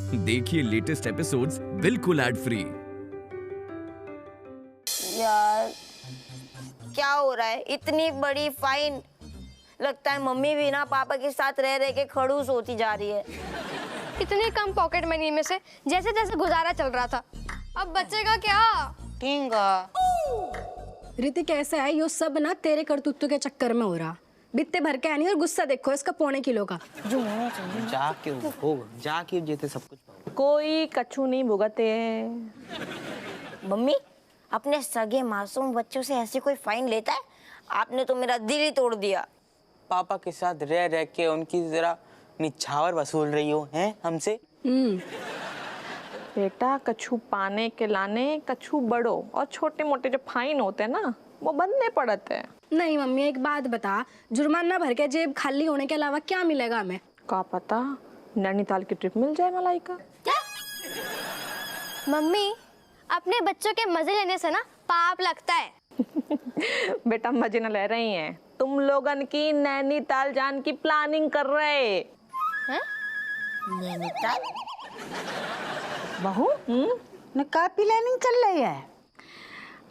देखिए latest episodes बिल्कुल ad free. यार क्या हो रहा है, इतनी बड़ी फाइन। लगता है मम्मी भी ना पापा के साथ रह रह के खड़ूस होती जा रही है। इतने कम पॉकेट मनी में से जैसे जैसे गुजारा चल रहा था, अब बचेगा क्या? ऋतिक कैसा है, यो सब ना तेरे करतूतों के चक्कर में हो रहा। बित्ते भर के आनी और गुस्सा देखो इसका पौने किलो का। जाके जेते सब कुछ कोई कछु नहीं भुगते। मम्मी अपने सगे मासूम बच्चों से ऐसी कोई फाइन लेता है? आपने तो मेरा दिल ही तोड़ दिया। पापा के साथ रह रह के उनकी जरा निछावर वसूल रही हो हैं हमसे। बेटा कछु पाने के लाने कछु बड़ो और छोटे मोटे जो फाइन होते हैं ना वो बनने पड़ते हैं। नहीं मम्मी एक बात बता, जुर्माना भर के जेब खाली होने के अलावा क्या मिलेगा हमें? का पता नैनीताल की ट्रिप मिल जाए मलाइका। क्या? मम्मी अपने बच्चों के मजे लेने से ना पाप लगता है। बेटा मजे न ले रही हैं, तुम लोगन की नैनीताल जान की प्लानिंग कर रहे हैं। नैनीताल? बहू न का प्लानिंग चल रही है?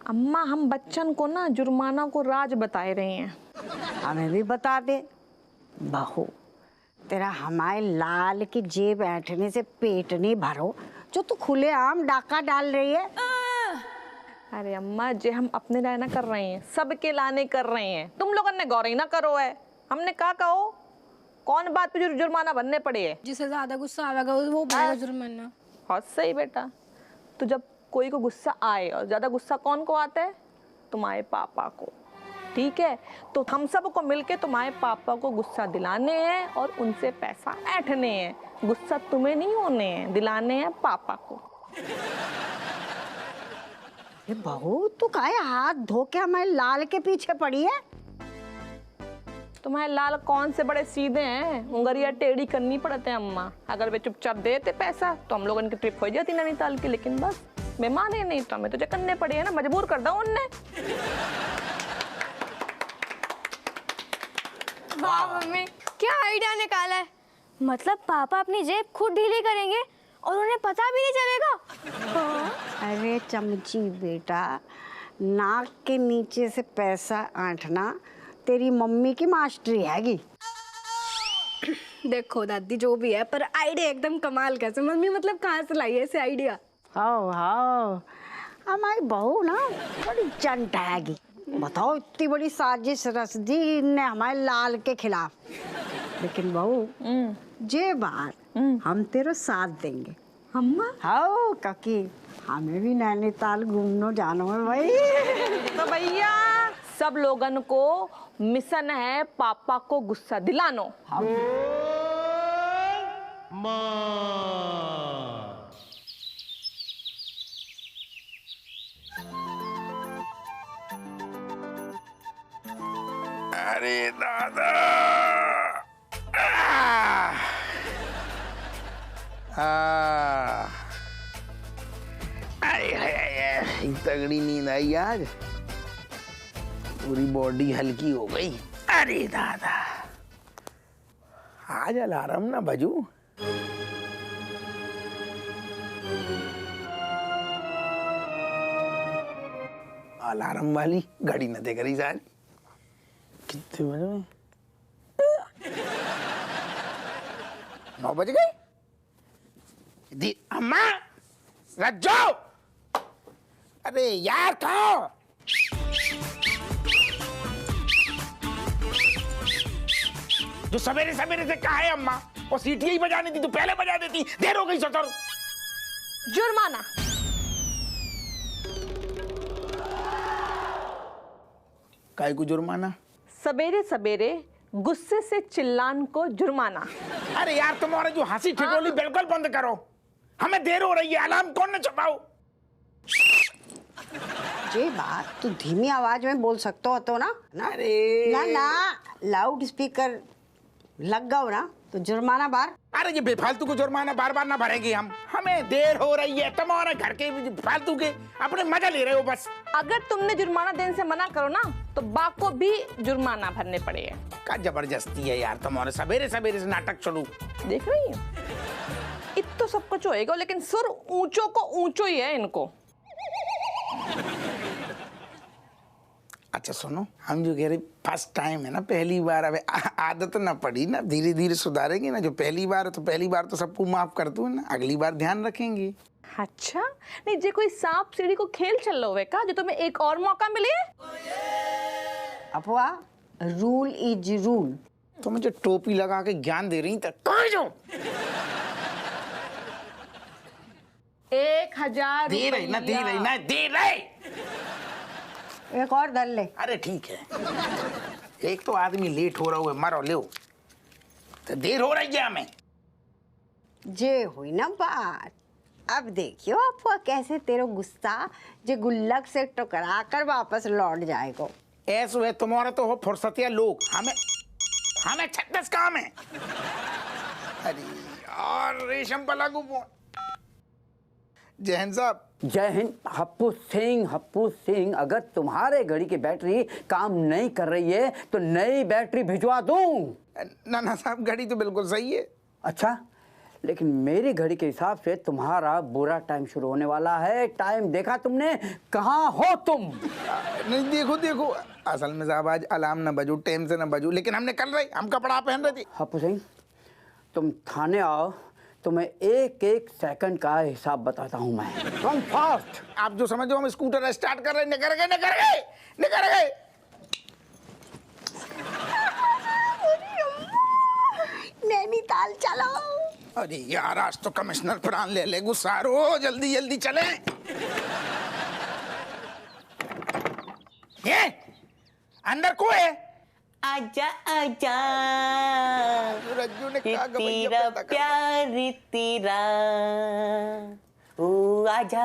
अम्मा हम बच्चन को ना जुर्माना को राज बताए रहे हैं। हमें भी बता दे। बहू तेरा हमारे लाल की जेब ऐंठने से पेट नहीं भरो जो तू खुलेआम डाका डाल रही है। अरे अम्मा जे हम अपने लाए ना कर रहे हैं, सबके लाने कर रहे हैं। तुम लोगों ने गौर ही ना करो है। हमने कहा कहो कौन बात पे जुर्माना बनने पड़े है। जिसे ज्यादा गुस्सा आवेगा वो भरेगा जुर्माना। बहुत सही बेटा। तो जब कोई को गुस्सा आए, और ज्यादा गुस्सा कौन को आता है? तुम्हारे पापा को। ठीक है, तो हम सब को मिलके तुम्हारे पापा को गुस्सा दिलाने हैं और उनसे पैसा ऐंठने हैं। गुस्सा तुम्हें नहीं होने हैं, दिलाने हैं पापा को। ये बहू तू काहे हाथ धो के हमारे लाल के पीछे पड़ी है? तुम्हारे लाल कौन से बड़े सीधे हैं, उंगलियां टेढ़ी करनी पड़ते हैं अम्मा। अगर वे चुपचाप देते पैसा तो हम लोगों की ट्रिप हो जाती नैनीताल की, लेकिन बस मैं माने नहीं तो हमें तो करने पड़े है ना, मजबूर कर दो उनने। वाह मम्मी क्या आइडिया निकाला है। मतलब पापा अपनी जेब खुद ढीली करेंगे और उन्हें पता भी नहीं चलेगा। अरे चमची बेटा, नाक के नीचे से पैसा ऐंठना तेरी मम्मी की मास्टरी हैगी। देखो दादी जो भी है पर आइडिया एकदम कमाल कैसे मम्मी, मतलब कहाँ से लाई है ऐसे आइडिया? हाँ हाँ हमारी बहू ना बड़ी चंट हैगी। बताओ इतनी बड़ी साजिश रच दी इनने हमारे लाल के खिलाफ। लेकिन बहू जे बार हम तेरा साथ देंगे। अम्मा हाँ काकी हमें भी नैनीताल घूमने जाना है भाई। तो भैया सब लोगन को मिशन है पापा को गुस्सा दिलानो। अरे दादा तगड़ी नींद आई आज, पूरी बॉडी हल्की हो गई। अरे दादा आज अलार्म ना बजू। अलार्म वाली घड़ी न देख रही सारी। कितने बजे? 9 बज गए। दी अम्मा रज्जो, अरे यार कहाँ? जो सवेरे सवेरे से कहा है अम्मा, और सीटियां ही बजानी थी तो पहले बजा देती, देर हो गई सतर। जुर्माना। काय को जुर्माना? सवेरे सवेरे गुस्से से चिल्लान को जुर्माना। अरे यार तुम्हारे जो हंसी ठिठोली बिल्कुल बंद करो, हमें देर हो रही है। अलार्म कौन ने छपाओ? ये बात तू धीमी आवाज में बोल सकते हो तो ना? अरे ना लाउड स्पीकर लग गया ना तो जुर्माना बार। अरे ये बेफालतू को जुर्माना बार बार ना भरेंगे हम। हमें देर हो रही है, तुम्हारे घर के फालतू के अपने मजा ले रहे हो बस। अगर तुमने जुर्माना देने से मना करो ना तो बाप को भी जुर्माना भरने पड़ेगा। का जबरदस्ती है यार तुम्हारे, सवेरे सवेरे से नाटक शुरू। देख रही हो तो सब कुछ होएगा, लेकिन सुर ऊंचों को ऊंचो ही है इनको। अच्छा सुनो, हम जो कह रहे फर्स्ट टाइम है ना, पहली बार, अब आदत ना पड़ी ना, धीरे धीरे सुधारेंगे ना। जो पहली बार है तो पहली बार तो सबको माफ कर दूं ना, अगली बार ध्यान रखेंगे। अच्छा, नहीं जे कोई सांप सीढ़ी को खेल चल लो का जो तुम्हें एक और मौका मिले। अफवा, रूल इज रूल। तो मुझे टोपी लगा के ज्ञान दे रही, 1000 दे रही ना, दे रही ना, दे रही। एक और दल ले। अरे ठीक है, एक तो आदमी लेट हो रहा हुआ, मरो ले, तो देर हो रही है हमें। जे हुई ना बात, अब देखियो अफवा कैसे तेरा गुस्सा जे गुल्लक से टकरा कर वापस लौट जाएगा। ऐसा है तुम्हारा तो हो फुर्सतिया लोग, हमें 36 काम है। अरे यार, रेशम पलागू फोन। जहन साहब। जय हिंद। हप्पू सिंह, अगर तुम्हारे घड़ी की बैटरी काम नहीं कर रही है तो नई बैटरी भिजवा दूं। ना साहब, घड़ी तो बिल्कुल सही है। अच्छा, लेकिन मेरी घड़ी के हिसाब से तुम्हारा बुरा टाइम शुरू होने वाला है। टाइम देखा तुमने? कहाँ हो तुम? नहीं, देखो असल में साहब आज अलार्म ना बजू, टाइम से ना बजू, लेकिन हमने कल रही, हम कपड़ा पहन रहे थे। हप्पू सिंह, तुम थाने आओ, तुम्हें एक सेकंड का हिसाब बताता हूं मैं। Come fast. आप जो समझो, हम स्कूटर स्टार्ट कर रहे, निकर गए। नैनीताल चलो। अरे यार, आज तो कमिश्नर प्राण ले गुस्सा रो, जल्दी चले। ये अंदर को है? आजा आजा रज्जू ने कहा तेरा प्यार तेरा, आजा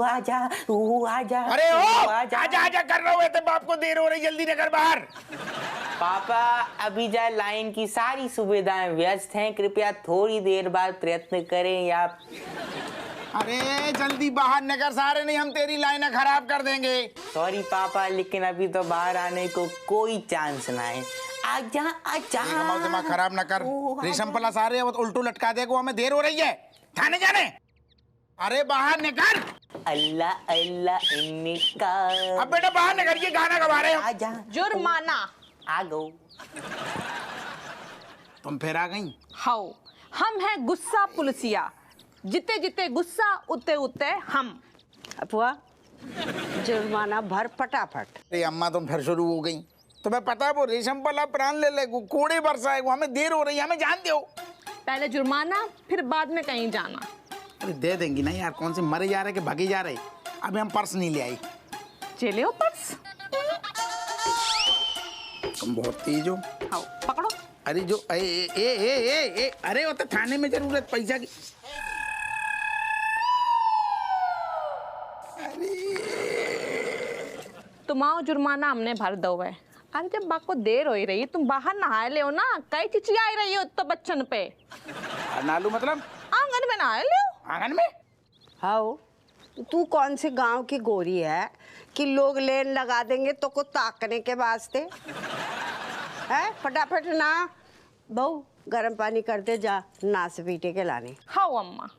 आजा। अरे ओ आजा कर रहे थे, बाप को देर हो रही, जल्दी निकल बाहर। पापा, अभी जा लाइन की सारी सुविधाएं व्यस्त हैं, कृपया थोड़ी देर बाद प्रयत्न करें या। अरे जल्दी बाहर निकल, सारे नहीं हम तेरी लाइन खराब कर देंगे। सॉरी पापा, लेकिन अभी तो बाहर आने को कोई चांस ना है। आजा आजा। दिमाग खराब ना कर, रेशम पला सारे उल्टू लटका देगा, हमें देर हो रही है थाने जाने। अरे बाहर निकल। अल्लाह अल्लाह निकाल। अब बेटा बाहर निकल, ये गाना गा रहे हो। आजा। जुर्माना। आ गो। तुम फिर आ गई। हाउ, हम हैं गुस्सा पुलिसिया, जिते गुस्सा उते हम। अफवा, जुर्माना भर फटाफट। अरे अम्मा, तुम फिर शुरू हो गई। तुम्हें पता है वो रेशम पला प्राण ले कोड़े बरसाएगा, हमें देर हो रही है, हमें जान दो। पहले जुर्माना, फिर बाद में कहीं जाना। अरे दे देंगी ना यार, कौन से मरे जा रहे कि भागे जा रहे। अभी हम पर्स नहीं ले आई। चले हो पर्स। तुम बहुत तेज हो। आओ पकड़ो। अरे जो ए अरे वो तो थाने में जरूरत पैसा की। तुम्हारा जुर्माना हमने भर दो है। अरे जब बात को देर हो ही रही, तुम बाहर नहाए ले हो ना, कई चिचिया आई रही हो तो बच्चन पे। नालू मतलब आंगन में नहाए ले हो। आंगन में? हाउ, तू कौन से गांव की गोरी है कि लोग लेन लगा देंगे तो को ताकने के वास्ते है? फटाफट ना बहू, गर्म पानी कर दे, जा नास पीटे के लाने। हाउ अम्मा।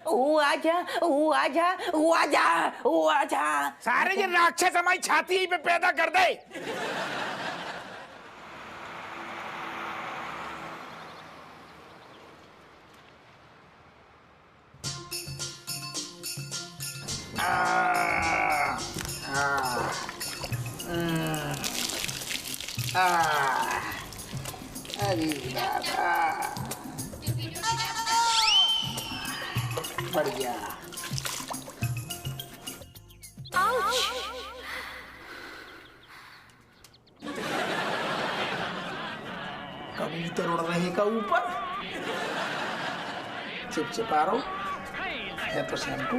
आजा। सारे ये राक्षस हमारी छाती पे पैदा कर दे। अरे दादा, बढ़िया। कबूतर उड़ रहे का ऊपर, चिपचिपा रहो है तो शैम्पू।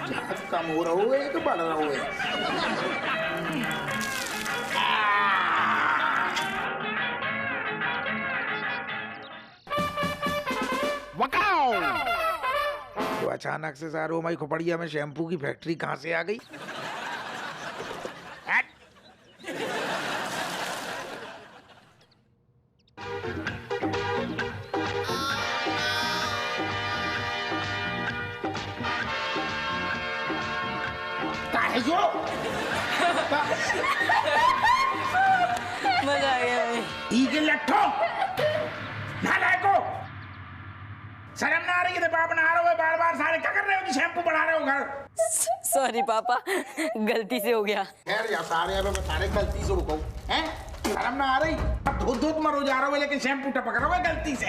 झाग कम हो रहा है तो बढ़ रहा है। तो अचानक से सारो हमारी खोपड़िया में शैम्पू की फैक्ट्री कहाँ से आ गई? मजा आ गया भाई। ठीक है लट्ठो, नालायको, शर्म ना आ रही है? बाप नहा रहे हो बार बार, सारे क्या कर रहे हो कि शैम्पू बढ़ा रहे हो घर? सॉरी पापा, गलती से हो गया। खैर यार, सारे गलती से रुको हैं? शर्म ना आ रही? अब धो मरो जा रहे हो लेकिन शैम्पू टपक रहा हो गलती से।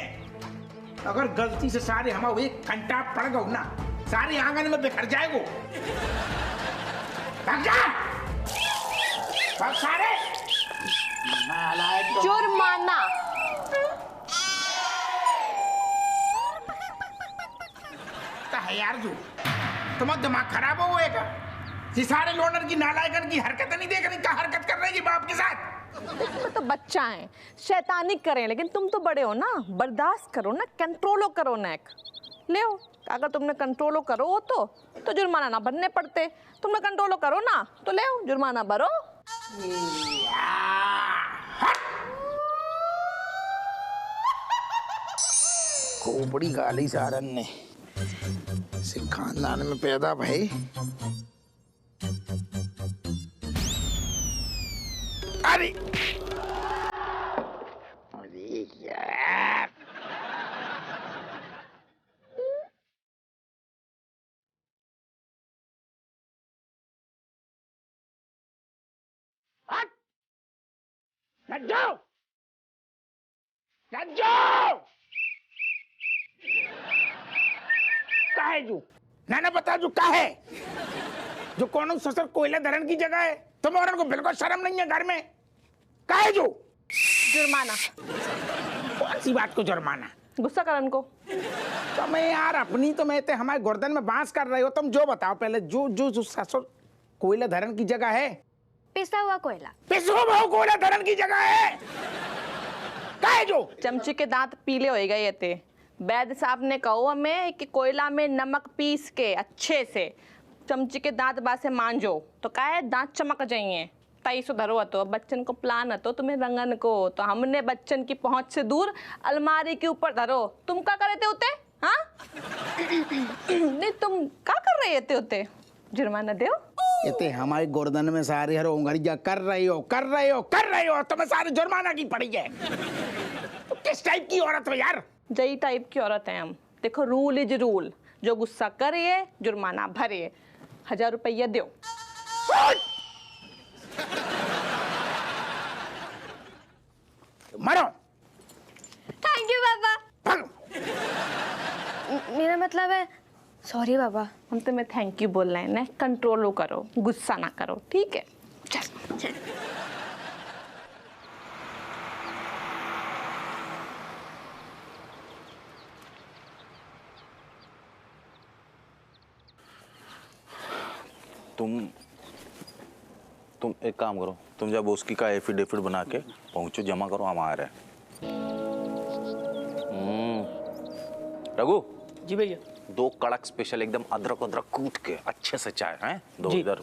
अगर गलती से सारे हम एक घंटा पड़ गओ ना, सारे आंगन में बिखर जाएगो। भाग जा, भाग सारे। जुर्माना। है यार जो तुम्हारा दिमाग खराब हो गया क्या? ये सारे लोनर की नालायकन की हरकत नहीं देख रही, क्या हरकत कर रही है बाप के साथ? तुम तो बच्चा है, शैतानी करें, लेकिन तुम तो बड़े हो ना, बर्दाश्त करो ना, कंट्रोलो करो ना। ले अगर तुमने कंट्रोलो करो तो जुर्माना ना भरने पड़ते। तुमने कंट्रोलो करो ना तो ले जुर्माना भरो। खोपड़ी गाली सारन ने सिख खानदान में पैदा भाई। अरे यार, हट जाओ, हट जाओ। का है जो ना बता, जो का है जो कौन ससुर कोयला धरण की जगह है? तुम औरत को बिल्कुल शर्म नहीं है घर में? का है जो? जुर्माना। कौन सी बात को जुर्माना? गुस्सा करन को। तो मैं यार अपनी तो मैं हमारे गर्दन में बांस कर रहे हो तुम। जो बताओ पहले, जो ससुर कोयला धरण की जगह है? पिसा हुआ कोयला। पिसो बहु कोयला धरण की जगह है। का है जो? चमची के दांत पीले हो गए थे। वैद्य साहब ने कहो हमें कि कोयला में नमक पीस के अच्छे से चमची के दांत बासे मांजो तो का है दांत चमक जाइए। तई सुधरो तो बच्चन को प्लान तो तुम्हें रंगन को, तो हमने बच्चन की पहुंच से दूर अलमारी के ऊपर धरो। तुम क्या करे थे उते? हाँ नहीं तुम क्या कर रहे थे उते? जुर्माना दो। इतने हमारे गर्दन में सारे हर उंगलियां कर रहे हो तुम्हें सारे जुर्माना की पड़ी है। तो किस टाइप की औरत हो यार? जई टाइप की औरत है हम। देखो रूल इज रूल, जो गुस्सा करिए जुर्माना भरिए। 1000 रुपया दो। मरो। थैंक यू पापा। मेरा मतलब है सॉरी पापा। हम तुम्हें थैंक यू बोल रहे हैं ना, कंट्रोल करो, गुस्सा ना करो, ठीक है? चल। तुम एक काम करो, तुम जब उसकी का एफिडेविट बना के पहुंचो, जमा करो, हम आ रहे हैं। रघु जी भैया। 2 कड़क स्पेशल एकदम अदरक कूट के अच्छे से चाय हैं दो। इधर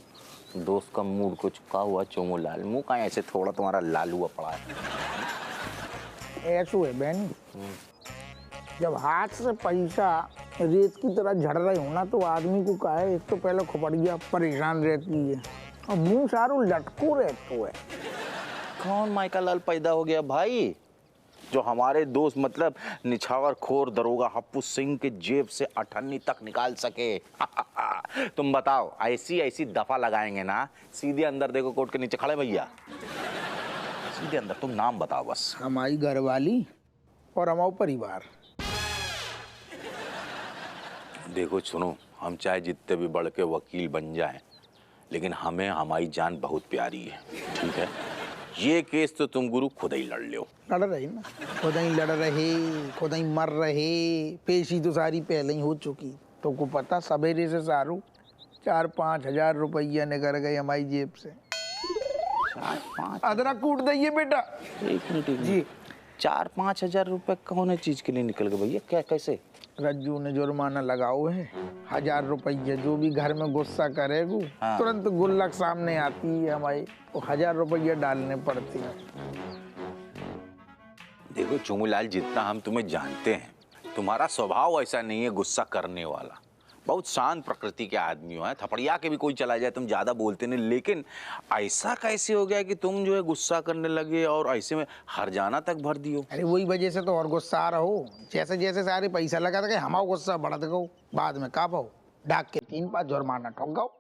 दोस्त का मूड को चुका हुआ चोमो लाल, मुंह का ऐसे थोड़ा तुम्हारा लाल हुआ पड़ा है। ऐसा है बहन, जब हाथ से पैसा रेत की तरह झड़ रहे हो ना तो आदमी को का है, एक तो पहले खोपड़िया परेशान रहती है और मुंह सारू लटको रहतो है। कौन माइका लाल पैदा हो गया भाई, जो हमारे दोस्त मतलब निछावर खोर दरोगा हप्पू सिंह के जेब से 98 तक निकाल सके? तुम बताओ, ऐसी दफा लगाएंगे ना, सीधे अंदर देखो कोर्ट के नीचे खड़े भैया, सीधे अंदर। तुम नाम बताओ बस। हमारी घरवाली और हमारा परिवार। देखो सुनो, हम चाहे जितने भी बड़ के वकील बन जाएं, लेकिन हमें हमारी जान बहुत प्यारी है, ठीक है? ये केस तो तुम गुरु खुद ही लड़ लो। लड़ रहे ना, खुद ही लड़ रहे, खुद ही मर रहे। पेशी तो सारी पहले ही हो चुकी। तो को पता, सवेरे से सारू 4-5 हजार रुपया निकल गए हमारी जेब से। 4-5 अदरक कूट दइए बेटा। एक मिनट जी। 4-5 हजार रुपए कौन चीज के लिए निकल गए भैया? क्या कैसे? रज्जू ने जुर्माना लगाओ है 1000 रुपये। जो भी घर में गुस्सा करेगू तुरंत गुल्लक सामने आती है हमारी, तो 1000 रुपये डालने पड़ते हैं। देखो चोमूलाल, जितना हम तुम्हें जानते हैं, तुम्हारा स्वभाव ऐसा नहीं है गुस्सा करने वाला। बहुत शांत प्रकृति के आदमी हो, थपड़िया के भी कोई चला जाए तुम ज्यादा बोलते नहीं, लेकिन ऐसा कैसे हो गया कि तुम जो है गुस्सा करने लगे और ऐसे में हरजाना तक भर दियो? अरे वही वजह से तो और गुस्सा आ रहा हो। जैसे जैसे सारे पैसा लगा था हमारा गुस्सा बढ़त गो, बाद में का पाओ डाक के 3 बार जुर्माना ठोक गो।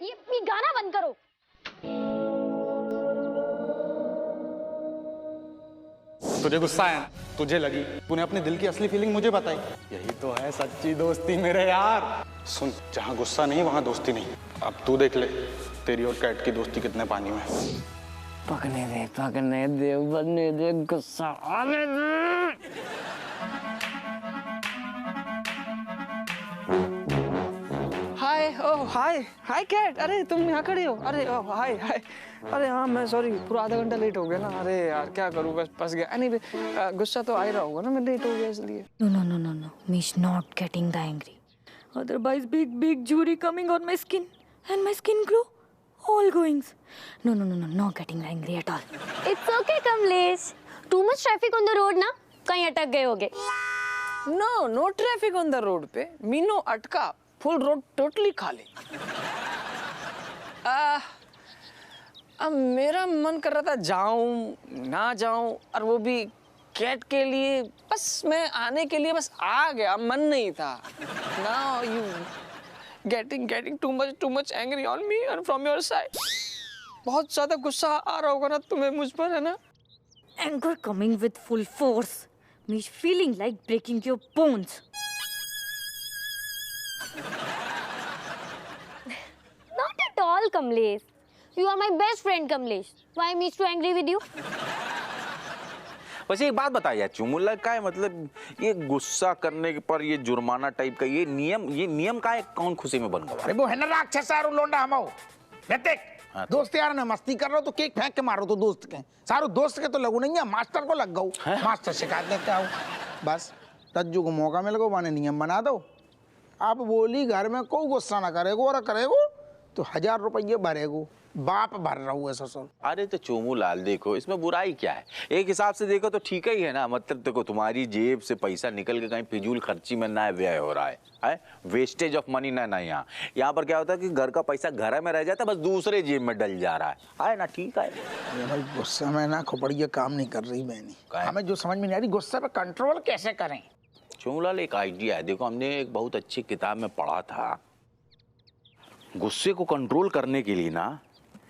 ये गाना बंद करो। तुझे गुस्सा है, तुझे लगी, तूने अपने दिल की असली फीलिंग मुझे बताई। यही तो है सच्ची दोस्ती मेरे यार। सुन, जहाँ गुस्सा नहीं वहाँ दोस्ती नहीं। अब तू देख ले तेरी और कैट की दोस्ती कितने पानी में। पकने दे बनने दे, गुस्सा आने दे। हाय कैट, अरे तुम यहाँ खड़ी हो? अरे हाय हाय, अरे हाँ मैं सॉरी, पूरा आधा घंटा लेट हो गया ना। अरे यार क्या करूँ, बस फंस गया। एनीवे गुस्सा तो आ ही रहा होगा ना, मैं लेट हो गया इसलिए। No. Me's not getting the angry. Otherwise, big jury coming on my skin, and my skin glow, all goings. No, not getting angry at all. It's okay, Kamlesh. Too much traffic on the road ना, कहीं अटक गए होगे? No traffic on the road पे, मीनो अटका, full road totally खाली। अब मेरा मन कर रहा था जाऊं ना जाऊं, और वो भी कैट के लिए। बस मैं आने के लिए बस आ गया, मन नहीं था। Now you getting too much angry on me and from your side. बहुत ज्यादा गुस्सा आ रहा होगा ना तुम्हें मुझ पर, है ना? Anger coming with full force. Me's feeling like breaking your bones. Not at all, Kamlesh. You are my best friend, Kamlesh. Why am I so angry with you? वैसे एक बात बताइए चुमुल्ला, का है मतलब ये गुस्सा करने पर ये जुर्माना टाइप का ये नियम का है, कौन खुशी में बन गया? अरे वो है ना राक्षस सारू लोंडा हमाओ। हाँ, दोस्त यार ने मस्ती कर रहा हो तो केक फेंक के मारो तो दोस्त के सारू, दोस्त के तो लगू नहीं है, मास्टर को लग गऊ। मास्टर शिकायत लेते आओ, बस तज्जू को मौका मिल गो, माने नियम बना दो। आप बोली घर में कोई गुस्सा ना करेगो, और करेगो तो 1000 रुपये भरेगो, बाप भर रहा हूँ ससुर। अरे तो चोमू लाल देखो, इसमें बुराई क्या है? एक हिसाब से देखो तो ठीक ही है ना। मतलब देखो तुम्हारी जेब से पैसा निकल के कहीं फिजूल खर्ची में ना व्यय हो रहा है वेस्टेज ऑफ मनी ना यहाँ पर क्या होता है कि घर का पैसा घर में रह जाता है, बस दूसरे जेब में डल जा रहा है ना? ठीक है भाई, गुस्सा में ना खोपड़िया काम नहीं कर रही बहनी। हमें जो समझ में नहीं आ रही गुस्सा पे कंट्रोल कैसे करें। चोमू लाल एक आइडिया है, देखो हमने एक बहुत अच्छी किताब में पढ़ा था, गुस्से को कंट्रोल करने के लिए ना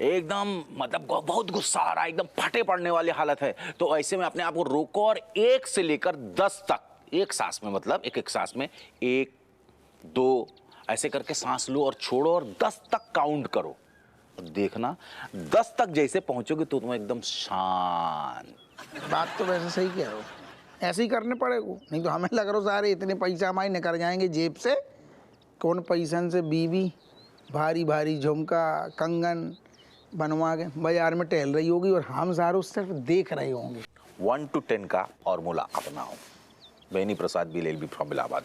एकदम मतलब बहुत गुस्सा आ रहा है, एकदम फटे पड़ने वाली हालत है, तो ऐसे में अपने आप को रोको और 1 से लेकर 10 तक एक सांस में, मतलब एक सांस में 1 2 ऐसे करके सांस लो और छोड़ो और 10 तक काउंट करो। और देखना 10 तक जैसे पहुंचोगे तो तुम एकदम शांत। बात तो वैसे सही कह रहे हो, ऐसे ही करने पड़ेगा, नहीं तो हमें लग रहा सारे इतने पैसा हमारे निकल जाएंगे जेब से। कौन पैसन से बीवी भारी भारी झुमका कंगन बनवा के बाजार में टहल रही होगी और हम सारे उस तरफ देख रहे होंगे। 1 to 10 का फॉर्मूला अपनाओ। Beni Prasad BLLB from Allahabad.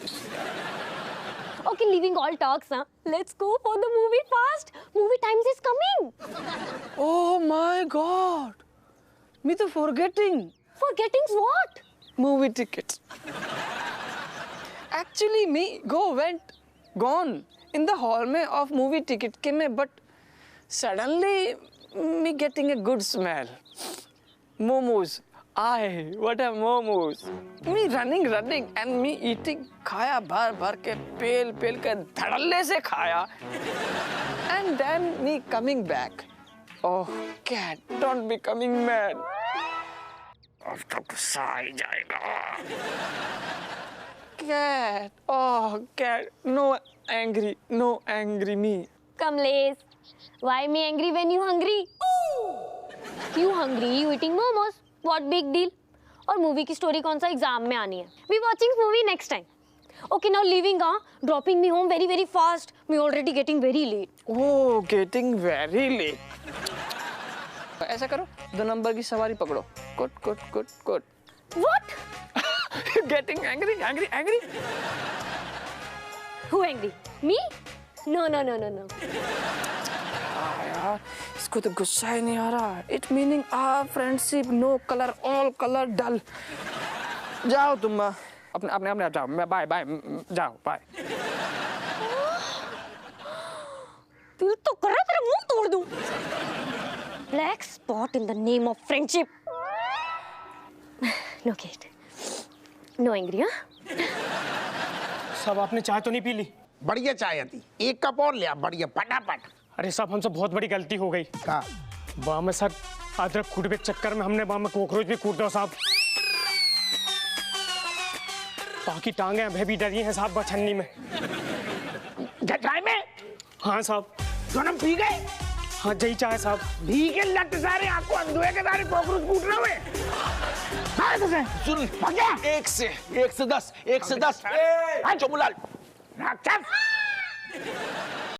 Okay, leaving all talks, huh? Let's go for the movie fast. Movie times is coming. Oh my God! Me तो forgetting. Forgetting what? Movie tickets. Actually, me gone in the hall में of movie ticket के में, but suddenly me getting a good smell. Momos. Aye, what a momos. Me running and me eating, खाया भर के पेल के धड़ल्ले से खाया. And then me coming back. Oh, cat, don't be coming mad. अब तो गुस्सा आ ही जाएगा. Cat, oh cat, no angry me. Kamlesh, why me angry when you hungry? You hungry, you eating momos. What big deal? और movie की story कौन सा exam में आनी है? We watching movie next time. Okay, now leaving, dropping me home very fast. Me already getting very late. Oh, getting very late. ऐसा करो, 2 number की सवारी पकड़ो. Good. What? Getting angry. Who angry? Me? No no no no no. यार इसको तो गुस्सा ही नहीं आ रहा। It meaning our friendship no colour all colour dull. जाओ तुम अपने अपने अपने जाओ। मैं बाय बाय जाओ बाय। दिल तो कर रहा तेरा मुंह तोड़ दूं। Black spot in the name of friendship. No kid no angry. हाँ सब आपने चाय तो नहीं पी ली? बढ़िया चाय आती, एक कप और ले आ, बढ़िया फटाफट। अरे साहब हमसे बहुत बड़ी गलती हो गई। कहाँ? वहाँ में सर अदरक कूटने के चक्कर में हमने वहाँ में कॉकरोच भी कूट दो साहब। बाकी टांगे अभी भी डरी हैं साहब बछन्नी में। चाय में? हाँ साहब। दोनों पी गए? हाँ जही चाय साहब। भी के लट सारे आपको अंधुए के सारे कॉकरोच कूट रहे हुए। सुन, एक से 10, 1 से 10। चुमुलाल, राक्षस।